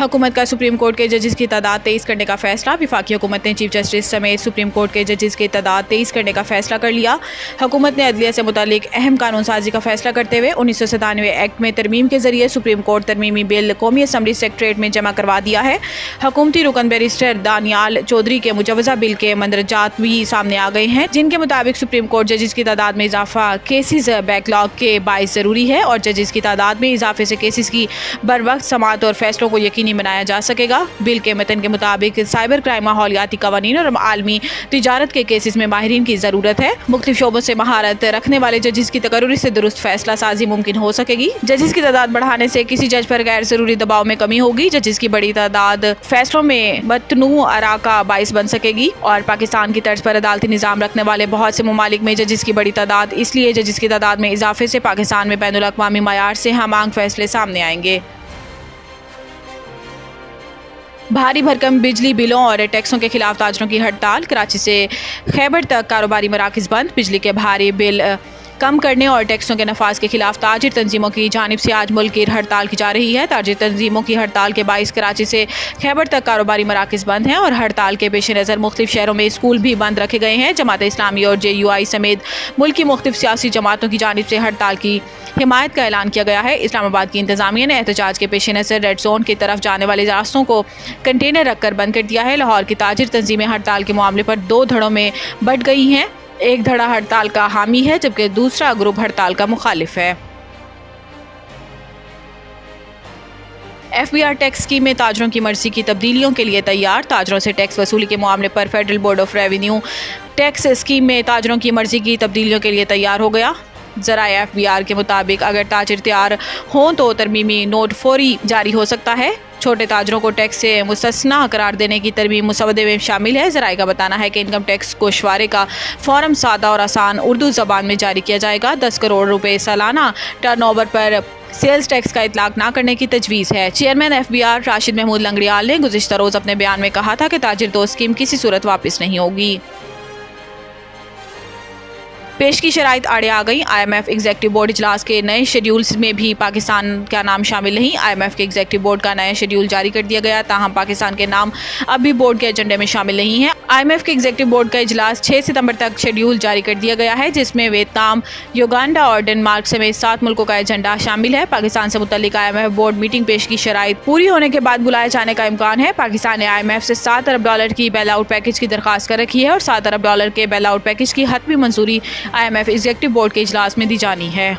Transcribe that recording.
हुकूमत का supreme court के जजेस की तादाद 23 करने का फैसला। वफाकी हुकूमत ने चीफ जस्टिस समेत सुप्रीम कोर्ट के जजेस की तादाद 23 करने का फैसला कर लिया। हुकूमत ने अदलिया से मुतालिक अहम कानून साजी का फैसला करते हुए 1997 एक्ट में तरमीम के जरिए सुप्रीम कोर्ट तरमीमी बिल कौमी असम्बली सेक्रेटरीट में जमा करवा दिया है। हुकूमती रुकन बैरिस्टर दानियाल चौधरी के मुजवजा बिल के मंदरजात भी सामने आ गए हैं, जिनके मुताबिक सुप्रीम कोर्ट जजेस की तादाद में इजाफा केसेस बैकलॉग के बाइस ज़रूरी है और जजेस की तादाद में इजाफे से केसेस की बर वक्त समाअत और फैसलों को यकीनी बनाया जा सकेगा। बिल के मतन के मुताबिक साइबर क्राइम, माहौलियाती कवानीन और आलमी तिजारत के केसेस में माहिरीन की ज़रूरत है। मुख्तलिफ शोबों से महारत रखने वाले जजेस की तकर्रुरी से दुरुस्त फैसला साजी मुमकिन हो सकेगी। जजेस की तादाद बढ़ाने से किसी जज पर गैर जरूरी दबाव में कमी होगी। जजेस की बड़ी तादाद फैसलों में मतनू आरा का बाइस बन सकेगी और पाकिस्तान की तर्ज पर अदालती निज़ाम रखने वाले बहुत से ममालिक में जजेस की बड़ी तादाद इसलिए जजेस की तादाद में इजाफे से पाकिस्तान में बैनुल अक़वामी मयार से हमांग फैसले सामने आएंगे। भारी भरकम बिजली बिलों और टैक्सों के खिलाफ ताजरों की हड़ताल। कराची से खैबर तक कारोबारी मराकज़ बंद। बिजली के भारी बिल कम करने और टैक्सों के नफाज के खिलाफ ताजिर तंजीमों की जानिब से आज मुल्क की हड़ताल की जा रही है। ताजिर तंजीमों की हड़ताल के बाइस कराची से खैबर तक कारोबारी मराकज़ बंद हैं और हड़ताल के पेश नज़र मुख्तलिफ शहरों में स्कूल भी बंद रखे गए हैं। जमात इस्लामी और JUI समेत मुल्क की मुख्तलिफ सियासी जमातों की जानिब से हड़ताल की हिमायत का ऐलान किया गया है। इस्लामाबाद की इंतजामिया ने एहतजाज के पेश नज़र रेड जोन की तरफ जाने वाले रास्तों को कंटेनर रखकर बंद कर दिया है। लाहौर की ताजिर तंजीमें हड़ताल के मामले पर दो धड़ों में बंट गई हैं। एक धड़ा हड़ताल का हामी है जबकि दूसरा ग्रुप हड़ताल का मुखालिफ है। FBR टैक्स स्कीम में ताजरों की मर्जी की तब्दीलियों के लिए तैयार। ताजरों से टैक्स वसूली के मामले पर federal board of revenue tax scheme में ताजरों की मर्जी की तब्दीलियों के लिए तैयार हो गया। ज़राए FBR के मुताबिक अगर ताजिर तैयार हों तो तरमीमी नोट फौरी जारी हो सकता है। छोटे ताजरों को टैक्स से मुस्तस्ना करार देने की तरमीम मुसवदे में शामिल है। ज़राए का बताना है कि इनकम टैक्स गोशवारे का फॉर्म सादा और आसान उर्दू ज़बान में जारी किया जाएगा। 10 करोड़ रुपए सालाना टर्नओवर पर सेल्स टैक्स का इतलाक न करने की तजवीज़ है। चेयरमैन FBR राशिद महमूद लंगड़ियाल ने गुज़िश्ता रोज़ अपने बयान में कहा था कि ताजिर दो स्कीम किसी सूरत वापस नहीं होगी। पेश की शराइत आड़े आ गई। IMF एग्जेक्टिव बोर्ड इजलास के नए शेड्यूल्स में भी पाकिस्तान का नाम शामिल नहीं। IMF के एग्जेक्टिव बोर्ड का नया शेड्यूल जारी कर दिया गया, ताहम पाकिस्तान के नाम अब भी बोर्ड के एजेंडे में शामिल नहीं है। IMF के एग्जेक्टिव बोर्ड का इजलास 6 सितंबर तक शेड्यूल जारी कर दिया गया है, जिसमें वियतनाम, युगांडा और डेनमार्क समेत 7 मुल्कों का एजेंडा शामिल है। पाकिस्तान से मुतल्लिक IMF बोर्ड मीटिंग पेश की शराइत पूरी होने के बाद बुलाए जाने का इम्कान है। पाकिस्तान ने IMF से $7 अरब की बेल आउट पैकेज की दरख्वास्त कर रखी है और $7 अरब के बेल आउट पैकेज की हतमी मंजूरी IMF एग्जेक्टिव बोर्ड के इजलास में दी जानी है।